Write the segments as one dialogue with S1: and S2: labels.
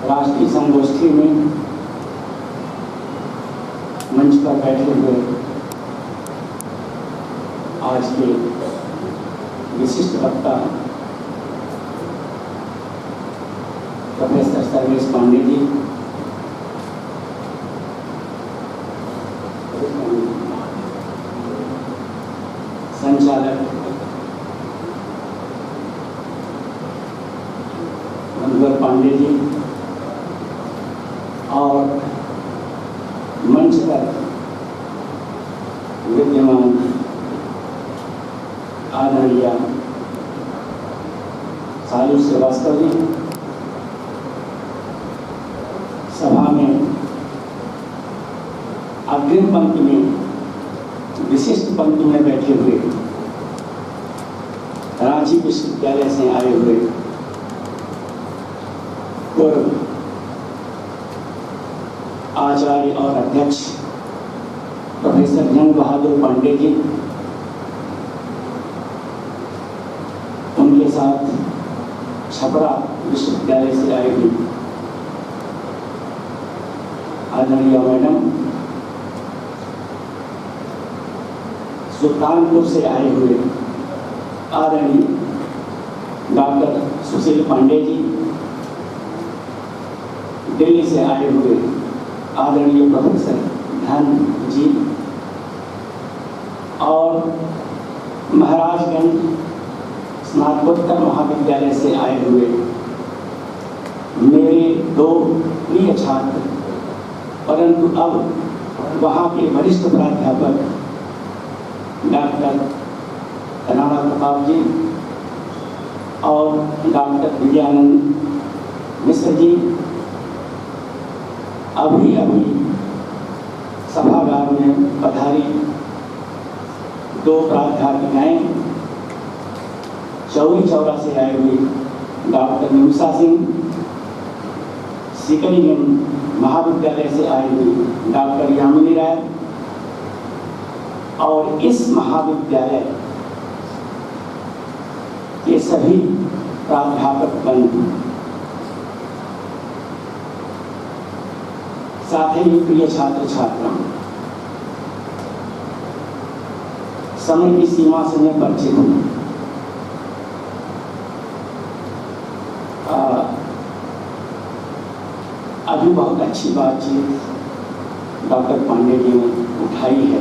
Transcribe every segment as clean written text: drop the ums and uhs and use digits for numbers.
S1: राष्ट्रीय संगोष्ठी में मंच पर बैठे हुए आज के विशिष्ट वक्ता प्रोफेसर सर्वेश पांडे जी, संचालक मनोहर पांडे जी और मंच पर विद्यमान आदरणीय सालू श्रीवास्तव जी, सभा में अग्रिम पंक्ति में विशिष्ट पंक्ति में बैठे हुए रांची विश्वविद्यालय से आए हुए पूर्व आचार्य और अध्यक्ष प्रोफेसर जंग बहादुर पांडे जी, उनके साथ छपरा विश्वविद्यालय से आए हुए आदरणीय मैडम, सुल्तानपुर से आए हुए आदरणीय डॉक्टर सुशील पांडे जी, दिल्ली से आए हुए आदरणीय प्रोफेसर धन जी और महाराजगंज स्नातकोत्तर महाविद्यालय से आए हुए मेरे दो प्रिय छात्र, परंतु अब वहाँ के वरिष्ठ प्राध्यापक डॉक्टर राणा प्रताप जी और डॉक्टर विजयानंद मिश्र जी, अभी सभागार में पधारी दो प्राध्यापिकाएं, चौरी चौरा से आए हुए डॉक्टर निमिषा सिंह, सिकरीगंज महाविद्यालय से आए हुए डॉक्टर यामिनी राय और इस महाविद्यालय के सभी प्राध्यापक बंधु, साथ ही प्रिय छात्र छात्राओं, समय की सीमा से मैं परिचित हूँ। अभी बहुत अच्छी बातचीत डॉक्टर पांडे जी ने उठाई है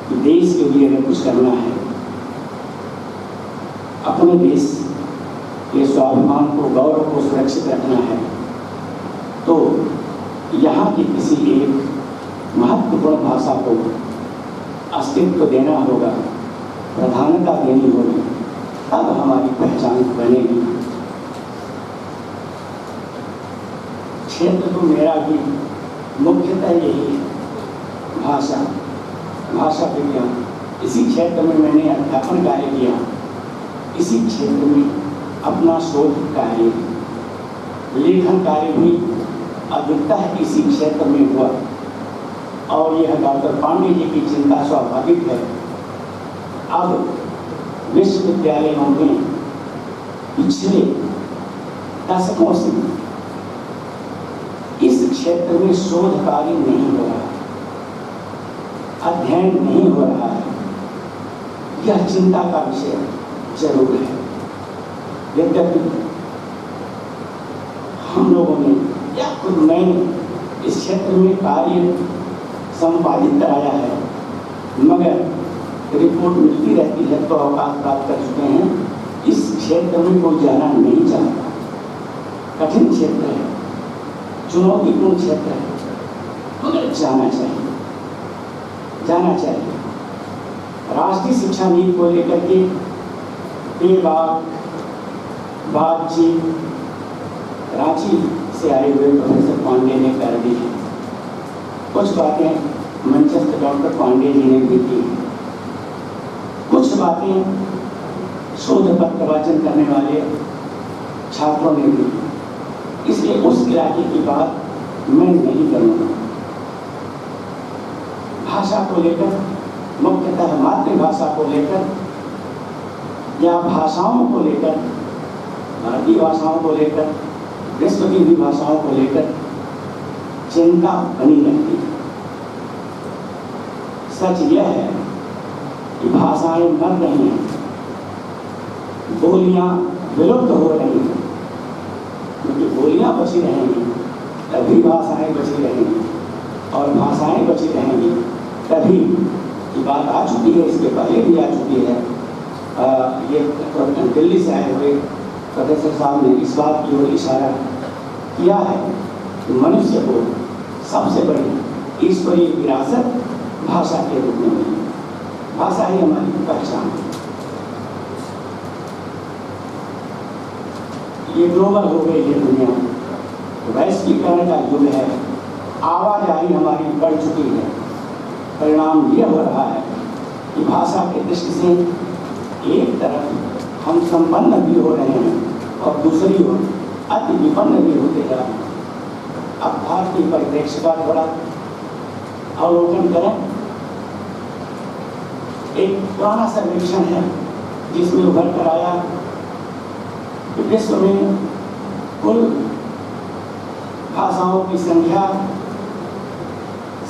S1: कि देश के लिए अगर कुछ करना है, अपने देश के स्वाभिमान को, गौरव को सुरक्षित रखना है, तो यहाँ की किसी एक महत्वपूर्ण भाषा को अस्तित्व देना होगा, प्रधानता देनी होगी, तब हमारी पहचान बनेगी। क्षेत्र तो मेरा भी मुख्यतः यही है, भाषा विज्ञान। इसी क्षेत्र में मैंने अध्यापन कार्य किया, इसी क्षेत्र में अपना शोध कार्य, लेखन कार्य भी अधिकतः इसी क्षेत्र में हुआ और यह डॉक्टर पांडे जी की चिंता स्वाभाविक है। अब विश्वविद्यालयों में पिछले दशकों से इस क्षेत्र में शोध कार्य नहीं हो रहा, अध्ययन नहीं हो रहा है, यह चिंता का विषय जरूर है। यद्यपि हम लोगों ने या खुद मैंने इस क्षेत्र में कार्य संपादित कराया है, मगर रिपोर्ट मिलती रहती है तो अवकाश प्राप्त कर चुके हैं। इस क्षेत्र में कोई जाना नहीं चाहता, कठिन क्षेत्र है, चुनौतीपूर्ण क्षेत्र है, मगर जाना चाहिए। राष्ट्रीय शिक्षा नीति को लेकर के बातचीत रांची से आए हुए प्रोफेसर पांडे ने कर दी है, कुछ बातें मंचस्थ डॉक्टर पांडे जी ने भी की, कुछ बातें शोध पत्र वाचन करने वाले छात्रों ने भी, इसलिए उस इलाके की बात मैं नहीं करूँगा। भाषा को लेकर, मुख्यतः मातृभाषा को लेकर या भाषाओं को लेकर, भारतीय भाषाओं को लेकर विश्व की भी भाषाओं को लेकर चिंता बनी रहती है। सच यह है कि भाषाएं मर रही हैं, बोलियां विलुप्त हो रही हैं, क्योंकि बोलियां बची रहेंगी तभी भाषाएं बची रहेंगी, और भाषाएं बची रहेंगी तभी की बात आ चुकी है, इसके पहले भी आ चुकी है। ये दिल्ली से आए हुए प्रोफेसर साहब ने इस बात की ओर इशारा किया है कि मनुष्य को सबसे बड़ी ईश्वरीय विरासत भाषा के रूप में मिली। भाषा ही हमारी पहचान है। ये ग्लोबल हो गई है दुनिया, वैश्वीकरण का युग है, आवाजाही हमारी बढ़ चुकी है। परिणाम ये हो रहा है कि भाषा की दृष्टि से एक तरफ हम संपन्न भी हो रहे हैं और दूसरी ओर अति विपन्न भी होते जा रहे हैं। अब भारतीय परिप्रेक्ष्य का थोड़ा अवलोकन करें। एक पुराना सर्वेक्षण है जिसमें उभर कर आया कि विश्व में कुल भाषाओं की संख्या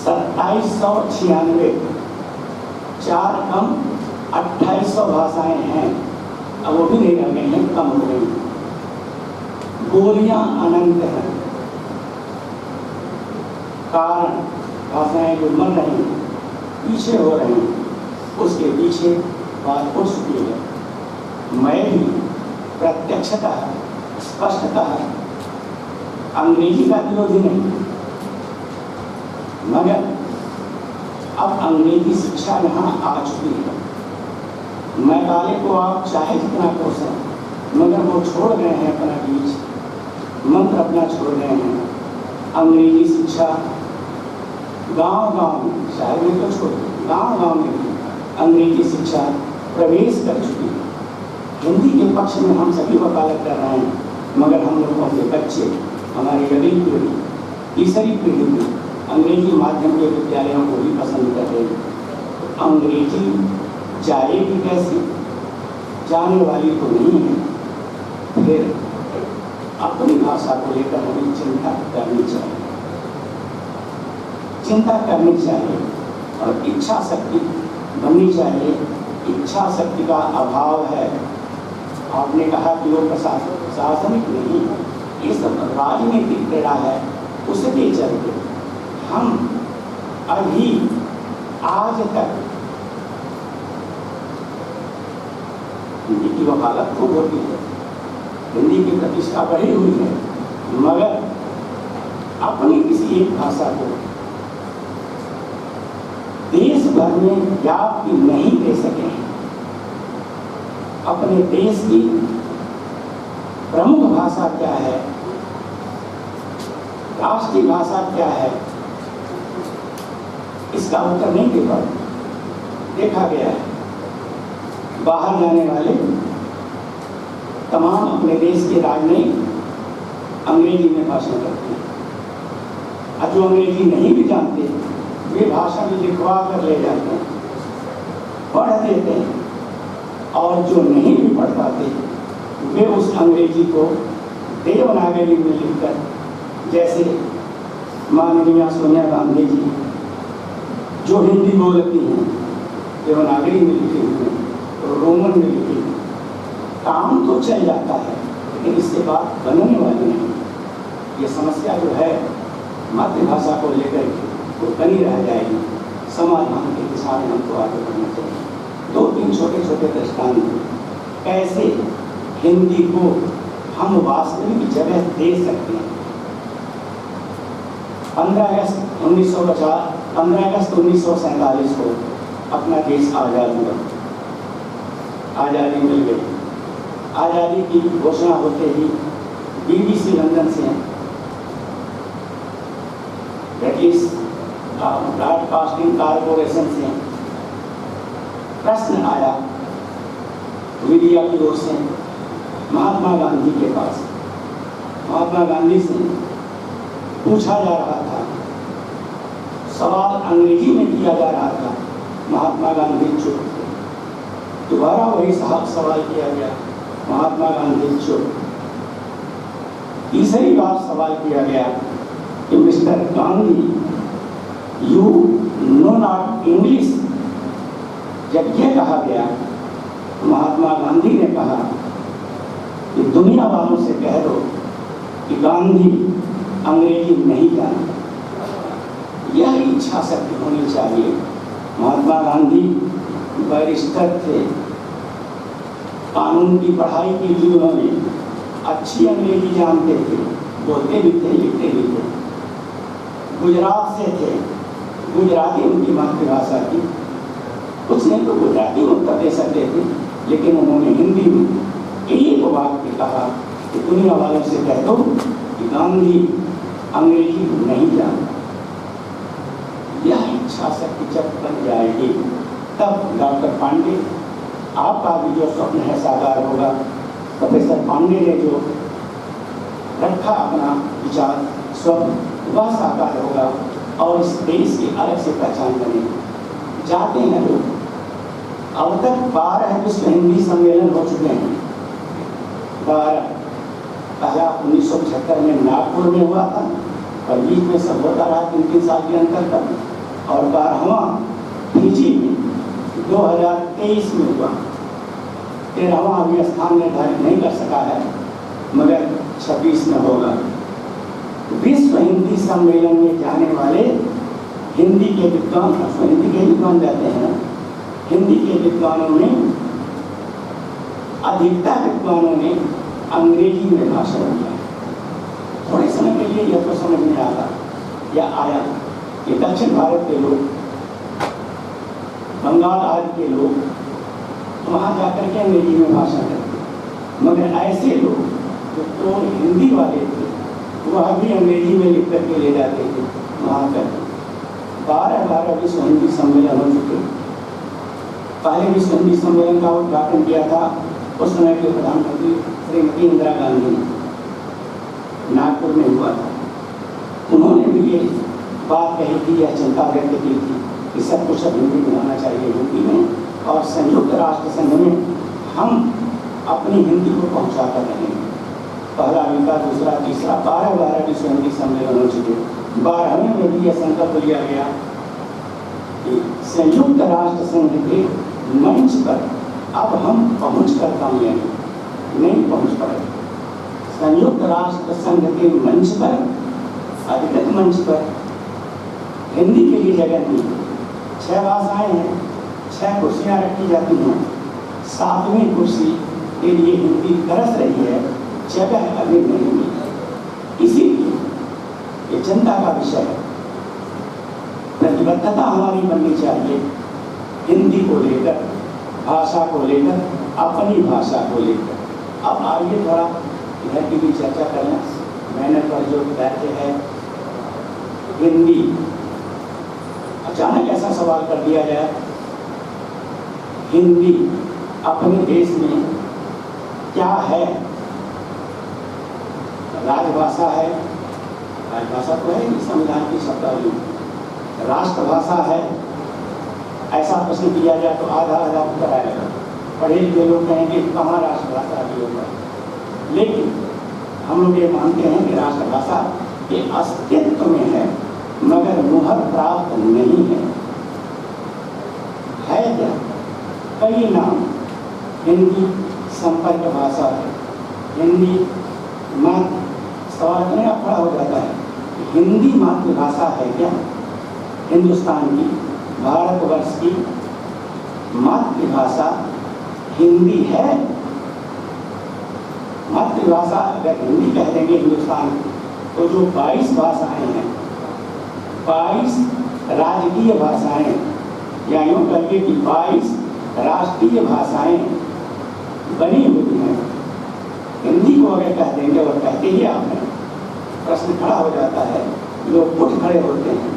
S1: 2796, 4 कम 2800 भाषाएं हैं। अब वो भी नहीं रह गई हैं, कम हो गई। बोलियां अनंत हैं, कारण भाषाएं जो मर रही हैं, पीछे हो रही हैं, उसके पीछे बात हो चुकी है। मैं भी प्रत्यक्षतः स्पष्टतः अंग्रेजी का विरोधी नहीं, मगर अब अंग्रेजी शिक्षा यहाँ आ चुकी है। मैकाले को आप चाहे जितना कोसें, मगर वो छोड़ गए हैं अपना बीज, मंत्र अपना छोड़ गए हैं। अंग्रेजी शिक्षा गांव-गांव में, शहर में तो छोड़, गांव-गांव में भी अंग्रेजी शिक्षा प्रवेश कर चुकी है। हिंदी के पक्ष में हम सभी वकालत कर रहे हैं, मगर हम लोगों के बच्चे, हमारी अगली पीढ़ी, तीसरी पीढ़ी में अंग्रेजी माध्यम के विद्यालयों को भी पसंद कर रहे हैं। अंग्रेजी जाएगी कैसे? जाने वाली तो नहीं है। फिर अपनी भाषा को लेकर हमें चिंता करनी चाहिए, चिंता करनी चाहिए और इच्छा शक्ति बननी चाहिए। इच्छा शक्ति का अभाव है। आपने कहा कि वो प्रशासनिक नहीं, ये सब राजनीतिक क्रीड़ा है। उसके चलते हम अभी आज तक हिंदी की वकालत खूब होती है, हिंदी की प्रतिष्ठा बढ़ी हुई है, मगर अपनी किसी एक भाषा को देश भर में व्याप्ति नहीं दे सके। अपने देश की प्रमुख भाषा क्या है, राष्ट्रीय भाषा क्या है, इसका उत्तर नहीं दे पाते। देखा गया है बाहर जाने वाले तमाम अपने देश के राजनयिक अंग्रेजी में भाषण करते हैं, और जो अंग्रेजी नहीं भी जानते वे भाषा में लिखवा कर ले जाते हैं, पढ़ देते हैं, और जो नहीं भी पढ़ पाते वे उस अंग्रेजी को देवनागरी में लिखकर, जैसे माननीय सोनिया गांधी जी जो हिंदी बोलती हैं देवनागरी में लिखी हुई है, रोमन में लिखी हुई, काम तो चल जाता है, लेकिन इससे बात बनने वाली नहीं। ये समस्या जो है मातृभाषा को लेकर वो बनी रह जाएगी। समाधान के दिशा में हमको आगे बढ़ना चाहिए। 2-3 छोटे-छोटे दृष्टांत कैसे हिंदी को हम वास्तविक जगह दे सकते हैं। 15 अगस्त 1947 को अपना देश आज़ाद हुआ, आज़ादी मिल गई। आज़ादी की घोषणा होते ही BBC लंदन से ब्रिटिश ब्रॉडकास्टिंग कॉरपोरेशन से प्रश्न आया मीडिया की ओर से महात्मा गांधी के पास। महात्मा गांधी से पूछा जा रहा था, सवाल अंग्रेजी में किया जा रहा था, महात्मा गांधी चुप थे। दोबारा वही सवाल किया गया, महात्मा गांधी चुप। तीसरी बार सवाल किया गया कि mister Gandhi, you know not English. जब यह कहा गया, महात्मा गांधी ने कहा कि दुनिया वालों से कह दो कि गांधी अंग्रेजी नहीं जानता। यह इच्छा शक्ति होनी चाहिए। महात्मा गांधी बैरिस्टर थे, कानून की पढ़ाई की थी उन्होंने, अच्छी अंग्रेजी जानते थे, बोलते भी थे, लिखते भी थे। गुजरात से थे, गुजराती उनकी मातृभाषा थी। कुछ नहीं तो गुजराती उत्तर दे सकते थे, लेकिन उन्होंने हिंदी में एक वाक्य कहा कि दुनिया वालों से कह दो कि गांधी अंग्रेजी नहीं जानता। यह इच्छा शक्ति जब बन जाएगी, तब डॉक्टर पांडे, आपका भी जो स्वप्न है साकार होगा। प्रोफेसर पांडे ने जो रखा अपना विचार स्वप्न, वह साकार होगा और इस देश की अलग से पहचान बनेगी। जाते हैं लोग, अब तक 12 विश्व हिंदी सम्मेलन हो चुके हैं। 12, पहला 1975 में नागपुर में हुआ था और बीच में सब होता रहा 3-3 साल के अंतर तक, और 12वां फिजी में 2023 में हुआ। 13वां अभी स्थान निर्धारित नहीं कर सका है, मगर 26 में होगा। विश्व हिंदी सम्मेलन में जाने वाले हिंदी के विद्वान, हिंदी के विद्वान जाते हैं, हिंदी के विद्वानों में अधिकतर विद्वानों ने अंग्रेजी में भाषण दिया। थोड़े समय के लिए यह तो समझ में आता या आया कि दक्षिण भारत के लोग, बंगाल आदि के लोग वहाँ जाकर के अंग्रेजी में भाषण करते, मगर ऐसे लोग जो तो हिंदी वाले थे वह भी अंग्रेजी में लिख करके ले जाते थे वहाँ कर। 12 विश्व हिंदी सम्मेलन हो चुके। पहले विश्व हिंदी सम्मेलन का उद्घाटन किया था उस समय के प्रधानमंत्री श्रीमती इंदिरा गांधी ने, नागपुर में हुआ था। उन्होंने भी ये बात कही थी, यह चिंता व्यक्त की थी कि सब कुछ अब हिंदी में होना चाहिए, हिंदी में, और संयुक्त राष्ट्र संघ में हम अपनी हिंदी को पहुँचाकर रहेंगे। पहला विका, दूसरा, तीसरा, 12 विश्व हिंदी सम्मेलन हो चुके। 12वें में भी यह संकल्प लिया गया कि संयुक्त राष्ट्र संघ के मंच पर अब हम पहुँच कर काम लेंगे, नहीं पहुँच पाए। संयुक्त राष्ट्र संघ के मंच पर, अधिकृत मंच पर हिंदी के लिए जगह नहीं। 6 भाषाएं हैं, 6 कुर्सियाँ रखी जाती हैं। 7वीं कुर्सी के लिए हिंदी तरस रही है, जगह अभी नहीं मिली। इसीलिए ये चिंता का विषय है। प्रतिबद्धता हमारी बननी चाहिए हिंदी को लेकर, भाषा को लेकर, अपनी भाषा को लेकर। अब आइए थोड़ा इधर की भी चर्चा करें। मैंने पर जो कहते हैं हिंदी, अचानक ऐसा सवाल कर दिया जाए, हिंदी अपने देश में क्या है? राजभाषा है, राजभाषा तो है संविधान की शब्दावली। राष्ट्रभाषा है, ऐसा प्रश्न किया जाए तो आधा उत्तर आएगा। पढ़े लिखे लोग कहेंगे कहाँ राष्ट्रभाषा भी होगा, लेकिन हम लोग ये मानते हैं कि राष्ट्रभाषा के अस्तित्व में है, मगर मुहर प्राप्त नहीं है। क्या? कई नाम। हिंदी संपर्क भाषा है, हिंदी मात्र, सवाल अपने आप खड़ा हो जाता है, हिंदी मातृभाषा है क्या? हिंदुस्तान की, भारतवर्ष की मातृभाषा हिंदी है? मातृभाषा अगर हिंदी कह देंगे हिंदुस्तान की, तो जो 22 भाषाएं हैं, 22 राजकीय भाषाएं, या यूँ कहिए कि 22 राष्ट्रीय भाषाएं बनी हुई हैं, हिंदी को अगर कह देंगे, और कहते ही आपने प्रश्न खड़ा हो जाता है, लोग उठ खड़े होते हैं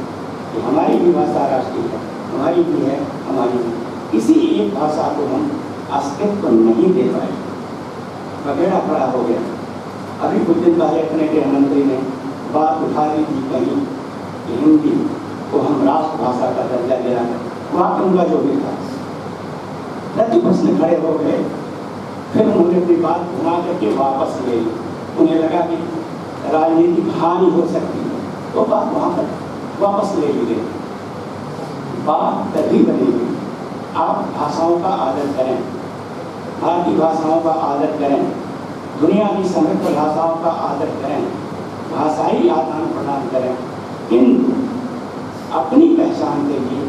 S1: कि हमारी भी भाषा राष्ट्रीय है, हमारी भी है, हमारी भी। इसी एक भाषा को हम अस्तित्व नहीं दे पाए, वगैरह खड़ा हो गया। अभी कुछ दिन पहले अपने गृह मंत्री ने बात उठा ली थी कहीं कि हिंदी को हम राष्ट्रभाषा का दर्जा देना है, वहाँ उनका जो भी था, प्रति प्रश्न खड़े हो गए। फिर उन्होंने अपनी बात घुमा करके वापस ले ली। उन्हें लगा कि राजनीतिक हानि हो सकती है, तो बात वहाँ पर वापस ले ली गई। बात तभी बनेगी आप भाषाओं का आदर करें, भारतीय भाषाओं का आदर करें, दुनिया की समृद्ध भाषाओं का आदर करें, भाषाई आदान प्रदान करें, किंतु अपनी पहचान के लिए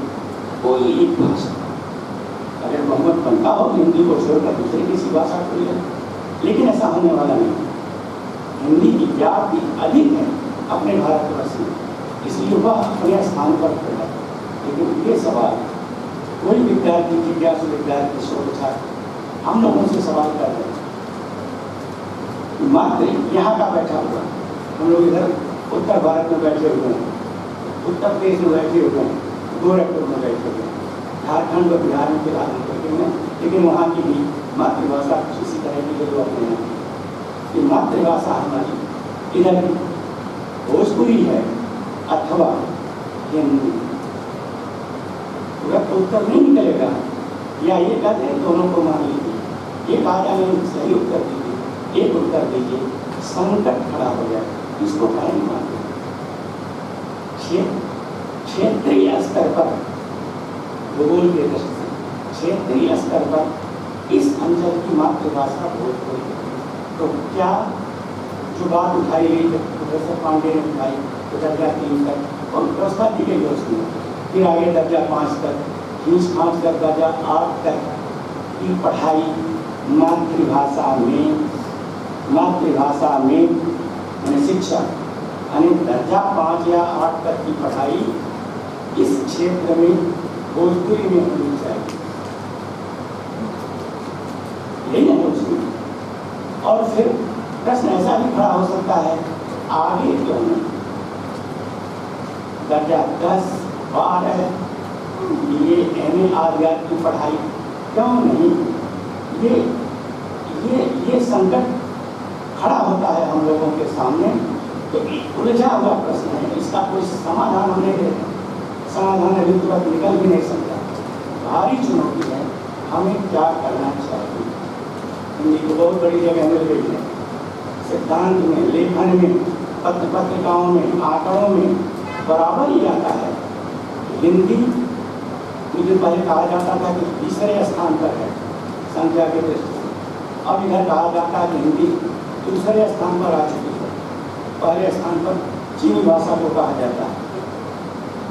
S1: कोई एक भाषा, अगर बहुमत बनता हो हिंदी को छोड़कर दूसरी किसी भाषा को ले, लेकिन ऐसा होने वाला नहीं। हिंदी की व्याप्ति अधिक है अपने भारतवर्ष में, इसलिए वह अपने स्थान पर खड़ा है। लेकिन ये सवाल कोई विद्यार्थी, जिज्ञासु विद्यार्थी, शोध छात्र हम लोगों से सवाल कर रहे हैं, मात्र यहाँ का बैठा हुआ, हम लोग इधर उत्तर भारत में बैठे हुए हैं, उत्तर प्रदेश में बैठे हुए हैं, गोरखपुर में बैठे हुए हैं, झारखंड और बिहार में फिलहाल बैठे हुए हैं, लेकिन वहाँ की भी मातृभाषा कुछ इसी तरह की जो अपने हैं। ये मातृभाषा हमारी इधर भोजपुरी है अथवा हिंदी, पूरा तो उत्तर नहीं निकलेगा। या ये कहते हैं दोनों को मान लीजिए, एक आ जाए सही उत्तर दीजिए, एक उत्तर दीजिए, संकट खड़ा हो जाए, इसको कहें मानते। क्षेत्रीय स्तर पर भूगोल के दृष्टि से क्षेत्रीय स्तर पर इस अंचल की मातृभाषा भोजपुरी, तो क्या जो बात उठाई गई प्रोफेसर पांडे ने उठाई तो दर्जा 3 तक और व्यवस्था दी गई उसमें, फिर आगे दर्जा 5 तक, खींच खांच कर दर्जा 8 तक की पढ़ाई मातृभाषा में शिक्षा, यानी दर्जा 5 या 8 तक की पढ़ाई इस क्षेत्र में भोजपुरी में होनी चाहिए, यही है उसमें। और फिर प्रश्न ऐसा भी खड़ा हो सकता है, आगे क्यों नहीं दर्जा 10, 12 ये MA आदियात की पढ़ाई क्यों नहीं? ये संकट खड़ा होता है हम लोगों के सामने, तो उलझा हुआ प्रश्न है, इसका कोई समाधान हम नहीं देते, समाधान अभी तुरंत निकल भी नहीं सकता, भारी चुनौती है, हमें क्या करना चाहिए। हिंदी को बहुत बड़ी जगह मिल गई है, सिद्धांत में, लेखन में, पत्रिकाओं में, आंकड़ों में बराबर ही आता है। हिंदी मुझे पहले कहा जाता था कि तीसरे स्थान पर है संख्या के दृष्टि से, अब इधर कहा जाता है कि हिंदी दूसरे स्थान पर आ चुकी है, पहले स्थान पर चीनी भाषा को कहा जाता है,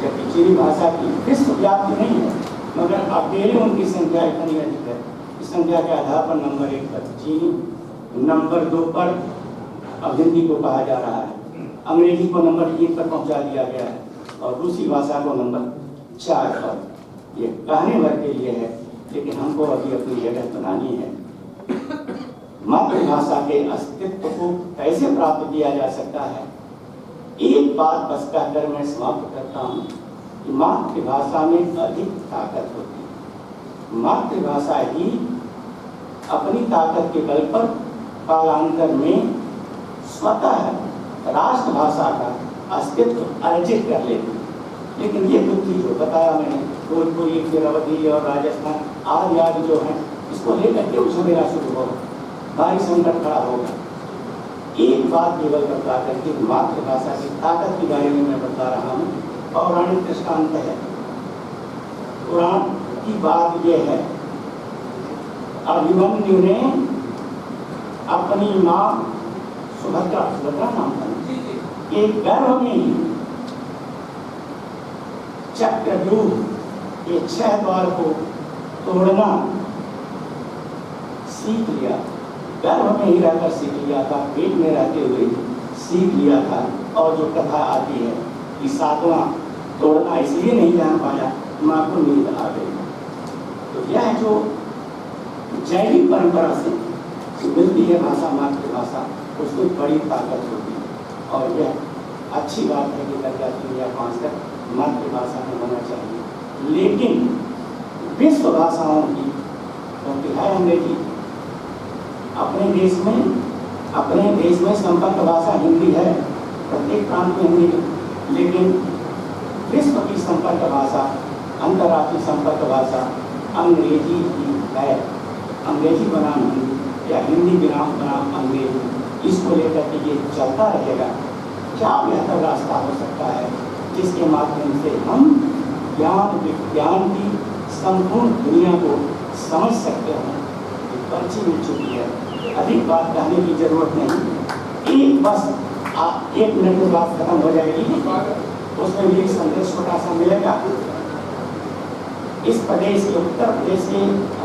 S1: जबकि चीनी भाषा की विश्वव्यापी नहीं है, मगर अकेले उनकी संख्या इतनी अधिक है, इस संख्या के आधार पर नंबर 1 पर चीनी, नंबर 2 पर अब हिंदी को कहा जा रहा है, अंग्रेजी को नंबर 3 पर पहुंचा दिया गया है, और रूसी भाषा को नंबर 4 पर। ये कहने भर के लिए है, लेकिन हमको अभी अपनी जगह बनानी है। मातृभाषा के अस्तित्व को कैसे प्राप्त किया जा सकता है, एक बात बस कहकर मैं समाप्त करता हूँ कि मातृभाषा में अधिक ताकत होती है। मातृभाषा ही अपनी ताकत के बल पर कालांतर में स्वतः राष्ट्रभाषा का अस्तित्व अर्जित कर लेती है। लेकिन ये दुखी जो बताया मैंने, भोजपुरी, फिर अवधी और राजस्थान आदि जो हैं, इसको लेकर के झमेला शुरू होगा, भारी संकट खड़ा होगा। एक बात केवल बता करके मातृभाषा की ताकत के बारे में मैं बता रहा हूँ, पौराणिक दृष्टांत है। पुराण की बात यह है, अभिमन्यु ने अपनी माँ सुभद्रा नाम था, एक गर्भ में ही चक्रव्यूह के 6 द्वार को तोड़ना सीख लिया, गर्भ में ही रहकर सीख लिया था, पेट में रहते हुए सीख लिया था। और जो कथा आती है कि 7वां तोड़ना इसलिए नहीं जान पाया, माँ को नींद आ गई। तो यह जो जैविक परंपरा से मिलती है भाषा, मातृभाषा, उसमें बड़ी ताकत होती है। और यह अच्छी बात है कि दर्जा 3 या 5 तक मातृभाषा में होना चाहिए। लेकिन विश्व भाषाओं की क्योंकि है अंग्रेजी, अपने देश में संपर्क भाषा हिंदी है, प्रत्येक प्रांत में हिंदी, लेकिन विश्व की संपर्क भाषा, अंतर्राष्ट्रीय संपर्क भाषा अंग्रेजी ही है। अंग्रेजी बनाम हिंदी या हिंदी बनाम अंग्रेजी, इसको लेकर के ये चलता रहेगा। क्या बेहतर रास्ता हो सकता है जिसके माध्यम से हम ज्ञान विज्ञान की संपूर्ण दुनिया को समझ सकते हैं। पर्ची मिल चुकी है, अधिक बात कहने की जरूरत नहीं। एक बस आप 1 मिनट में बात खत्म हो जाएगी, उसमें भी एक संदेश छोटा सा मिलेगा। इस प्रदेश के उत्तर प्रदेश के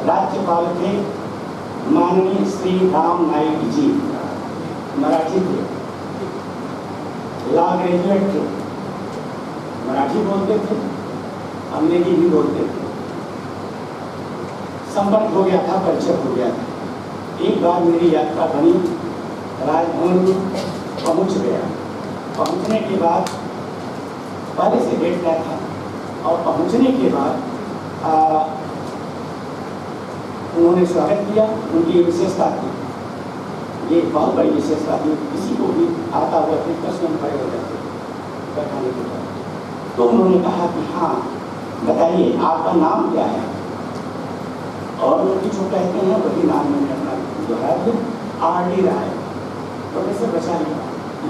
S1: राज्यपाल थे माननीय श्री राम नाईक जी, मराठी थे, लॉ ग्रेजुएट थे, मराठी बोलते थे, अंग्रेजी भी बोलते थे। संपर्क हो गया था, परिचय हो गया था। एक बार मेरी यात्रा बनी, राजभवन पहुंच गया। पहुंचने के बाद पहले से डेट तय था और पहुंचने के बाद उन्होंने स्वागत किया। उनकी विशेषता थी, ये बहुत बड़ी विशेषता थी, किसी को भी आता हुआ थे प्रश्न खड़े हो जाते बैठाने के बाद। तो उन्होंने कहा कि हाँ बताइए आपका नाम क्या है, और लोग जो कहते हैं वही नाम मैंने अपना दोहरा दिया, R.D. राय। प्रोफेसर बचा लिया,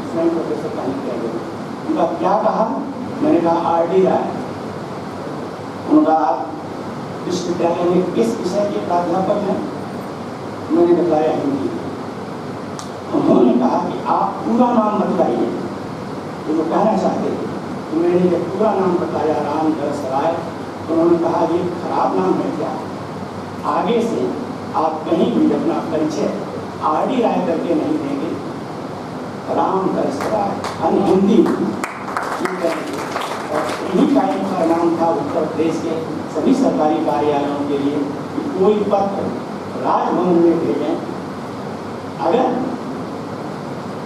S1: स्वयं प्रोफेसर का नहीं कह गए। उनका क्या कहा, मैंने कहा R.D. राय। उनका आप विश्वविद्यालय में किस विषय के प्राध्यापक हैं, मैंने बताया हिंदी। उन्होंने कहा कि आप पूरा नाम बताइए, तो वो कहना चाहते थे। तो मैंने जब पूरा नाम बताया रामदास राय, तो उन्होंने कहा ये खराब नाम है क्या, आगे से आप कहीं भी अपना परिचय R.D. राय करके नहीं देंगे, रामदास राय हिंदी यही टाइम का नाम था उत्तर प्रदेश के सभी सरकारी कार्यालयों के लिए कि कोई पत्र राजभवन में भेजें, अगर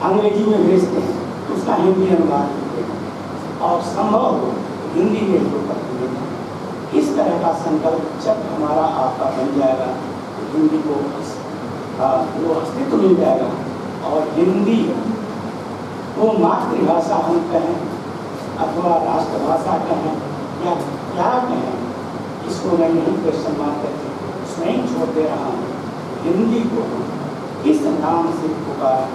S1: अंग्रेजी में भेजते हैं तो उसका हिंदी अनुवाद भेजें और संभव हो हिंदी में जो पत्र भेजें। इस तरह का संकल्प जब हमारा आपका बन जाएगा तो हिंदी को वो अस्तित्व मिल जाएगा। और हिंदी को मातृभाषा हम कहें अथवा राष्ट्रभाषा कहें या क्या कहें, इसको मैं नहीं क्वेश्चन मार्क करके स्वयं छोड़ दे रहा हूँ। हिंदी को इस नाम से पुकारा